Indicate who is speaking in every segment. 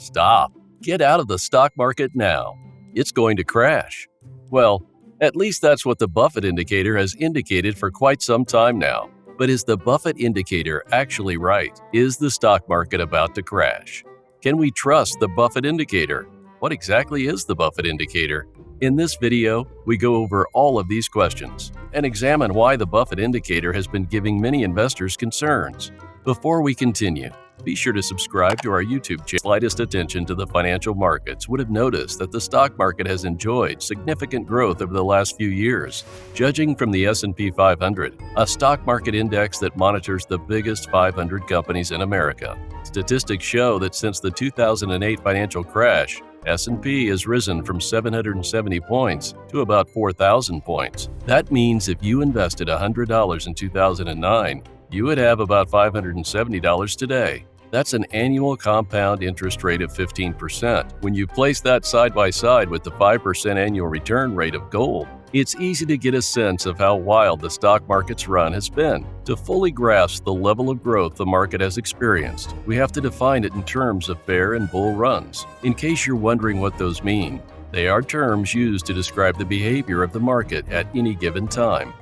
Speaker 1: Stop. Get out of the stock market now. It's going to crash. Well, at least that's what the Buffett indicator has indicated for quite some time now. But is the Buffett indicator actually right? Is the stock market about to crash? Can we trust the Buffett indicator? What exactly is the Buffett indicator? In this video, we go over all of these questions and examine why the Buffett indicator has been giving many investors concerns. Before we continue, be sure to subscribe to our YouTube channel. Slightest attention to the financial markets would have noticed that the stock market has enjoyed significant growth over the last few years. Judging from the S&P 500, a stock market index that monitors the biggest 500 companies in America, statistics show that since the 2008 financial crash, S&P has risen from 770 points to about 4,000 points. That means if you invested $100 in 2009, you would have about $570 today. That's an annual compound interest rate of 15%. When you place that side by side with the 5% annual return rate of gold, it's easy to get a sense of how wild the stock market's run has been. To fully grasp the level of growth the market has experienced, we have to define it in terms of bear and bull runs. In case you're wondering what those mean, they are terms used to describe the behavior of the market at any given time.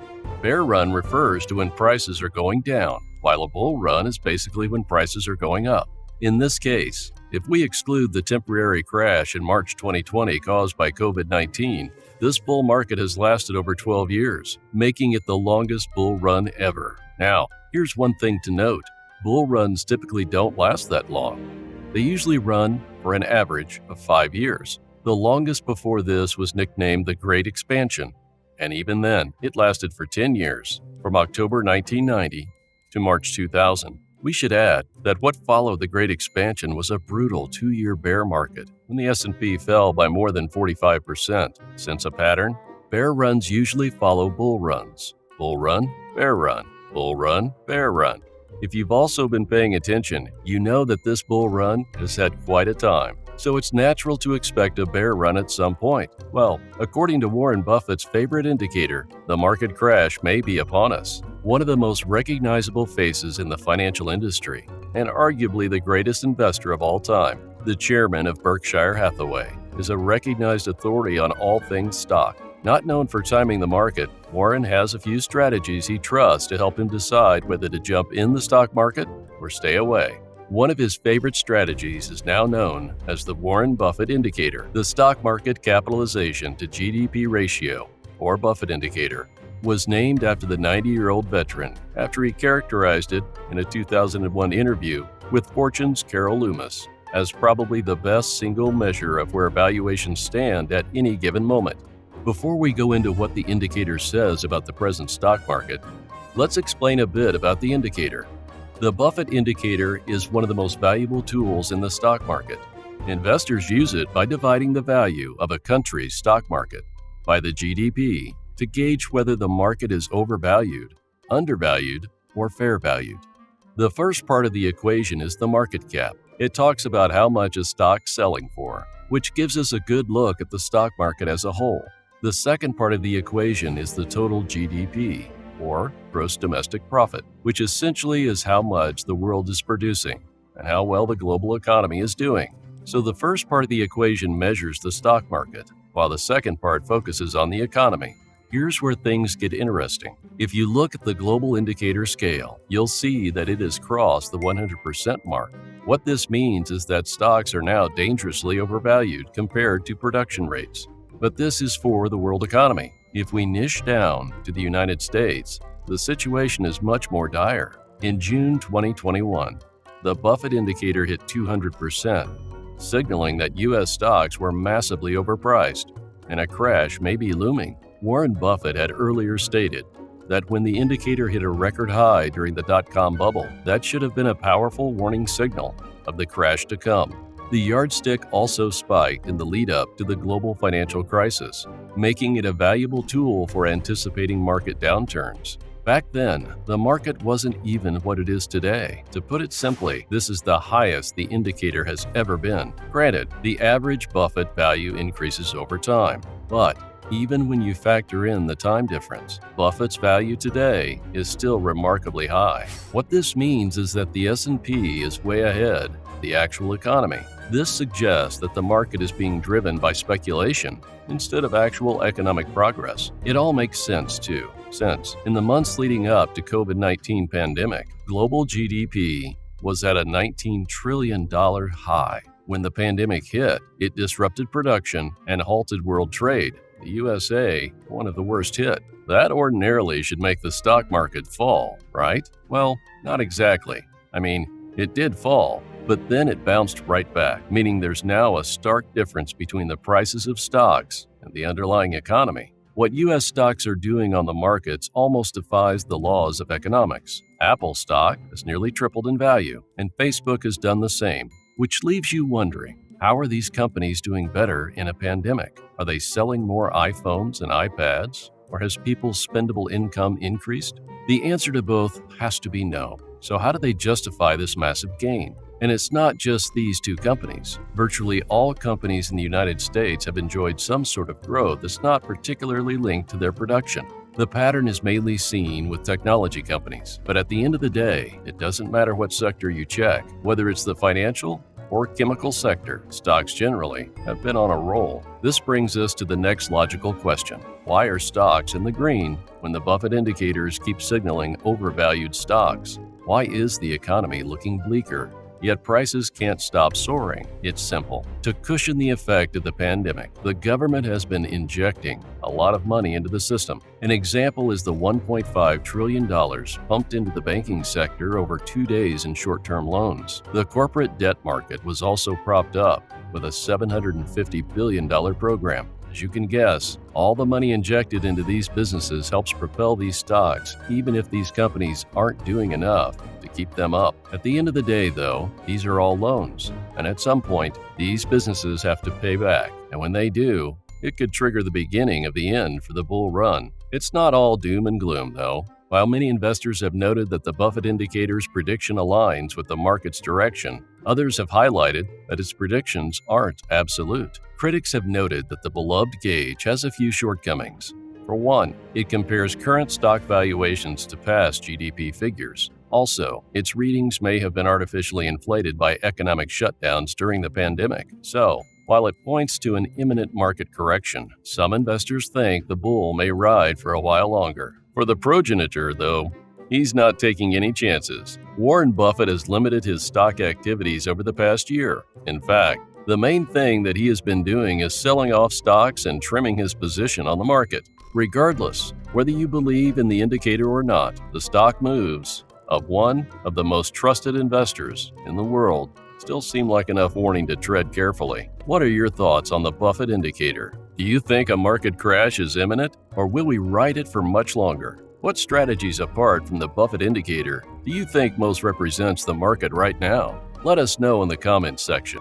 Speaker 1: Bear run refers to when prices are going down, while a bull run is basically when prices are going up. In this case, if we exclude the temporary crash in March 2020 caused by COVID-19, this bull market has lasted over 12 years, making it the longest bull run ever. Now, here's one thing to note. Bull runs typically don't last that long. They usually run for an average of 5 years. The longest before this was nicknamed the Great Expansion, and even then, it lasted for 10 years, from October 1990 to March 2000. We should add that what followed the Great Expansion was a brutal 2-year bear market when the S&P fell by more than 45%. Since a pattern, bear runs usually follow bull runs. Bull run, bear run, bull run, bear run. If you've also been paying attention, you know that this bull run has had quite a time. So it's natural to expect a bear run at some point. Well, according to Warren Buffett's favorite indicator, the market crash may be upon us. One of the most recognizable faces in the financial industry, and arguably the greatest investor of all time, the chairman of Berkshire Hathaway, is a recognized authority on all things stock. Not known for timing the market, Warren has a few strategies he trusts to help him decide whether to jump in the stock market or stay away. One of his favorite strategies is now known as the Warren Buffett indicator. The stock market capitalization to GDP ratio, or Buffett indicator, was named after the 90-year-old veteran after he characterized it in a 2001 interview with Fortune's Carol Loomis as probably the best single measure of where valuations stand at any given moment. Before we go into what the indicator says about the present stock market, let's explain a bit about the indicator. The Buffett indicator is one of the most valuable tools in the stock market. Investors use it by dividing the value of a country's stock market by the GDP to gauge whether the market is overvalued, undervalued, or fair valued. The first part of the equation is the market cap. It talks about how much a stock's selling for, which gives us a good look at the stock market as a whole. The second part of the equation is the total GDP, or gross domestic profit, which essentially is how much the world is producing and how well the global economy is doing. So the first part of the equation measures the stock market, while the second part focuses on the economy. Here's where things get interesting. If you look at the global indicator scale, you'll see that it has crossed the 100% mark. What this means is that stocks are now dangerously overvalued compared to production rates. But this is for the world economy. If we niche down to the United States, the situation is much more dire. In June 2021, the Buffett indicator hit 200%, signaling that U.S. stocks were massively overpriced and a crash may be looming. Warren Buffett had earlier stated that when the indicator hit a record high during the dot-com bubble, that should have been a powerful warning signal of the crash to come. The yardstick also spiked in the lead-up to the global financial crisis, making it a valuable tool for anticipating market downturns. Back then, the market wasn't even what it is today. To put it simply, this is the highest the indicator has ever been. Granted, the average Buffett value increases over time, but even when you factor in the time difference, Buffett's value today is still remarkably high. What this means is that the S&P is way ahead of the actual economy. This suggests that the market is being driven by speculation instead of actual economic progress. It all makes sense too, since in the months leading up to COVID-19 pandemic, global GDP was at a $19 trillion high. When the pandemic hit, it disrupted production and halted world trade. The USA, one of the worst hit. That ordinarily should make the stock market fall, right? Well, not exactly. I mean, it did fall, but then it bounced right back, meaning there's now a stark difference between the prices of stocks and the underlying economy. What U.S. stocks are doing on the markets almost defies the laws of economics. Apple stock has nearly tripled in value, and Facebook has done the same, which leaves you wondering, how are these companies doing better in a pandemic? Are they selling more iPhones and iPads? Or has people's spendable income increased? The answer to both has to be no. So how do they justify this massive gain? And it's not just these two companies. Virtually all companies in the United States have enjoyed some sort of growth that's not particularly linked to their production. The pattern is mainly seen with technology companies, but at the end of the day, it doesn't matter what sector you check, whether it's the financial or chemical sector, stocks generally have been on a roll. This brings us to the next logical question. Why are stocks in the green when the Buffett indicators keep signaling overvalued stocks? Why is the economy looking bleaker? Yet prices can't stop soaring. It's simple. To cushion the effect of the pandemic, the government has been injecting a lot of money into the system. An example is the $1.5 trillion pumped into the banking sector over 2 days in short-term loans. The corporate debt market was also propped up with a $750 billion program. As you can guess, all the money injected into these businesses helps propel these stocks, even if these companies aren't doing enough to keep them up. At the end of the day, though, these are all loans, and at some point, these businesses have to pay back. And when they do, it could trigger the beginning of the end for the bull run. It's not all doom and gloom, though. While many investors have noted that the Buffett indicator's prediction aligns with the market's direction, others have highlighted that its predictions aren't absolute. Critics have noted that the beloved gauge has a few shortcomings. For one, it compares current stock valuations to past GDP figures. Also, its readings may have been artificially inflated by economic shutdowns during the pandemic. So, while it points to an imminent market correction, some investors think the bull may ride for a while longer. For the progenitor, though, he's not taking any chances. Warren Buffett has limited his stock activities over the past year. In fact, the main thing that he has been doing is selling off stocks and trimming his position on the market. Regardless, whether you believe in the indicator or not, the stock moves of one of the most trusted investors in the world still seem like enough warning to tread carefully. What are your thoughts on the Buffett indicator? Do you think a market crash is imminent, or will we ride it for much longer? What strategies apart from the Buffett indicator do you think most represents the market right now? Let us know in the comments section.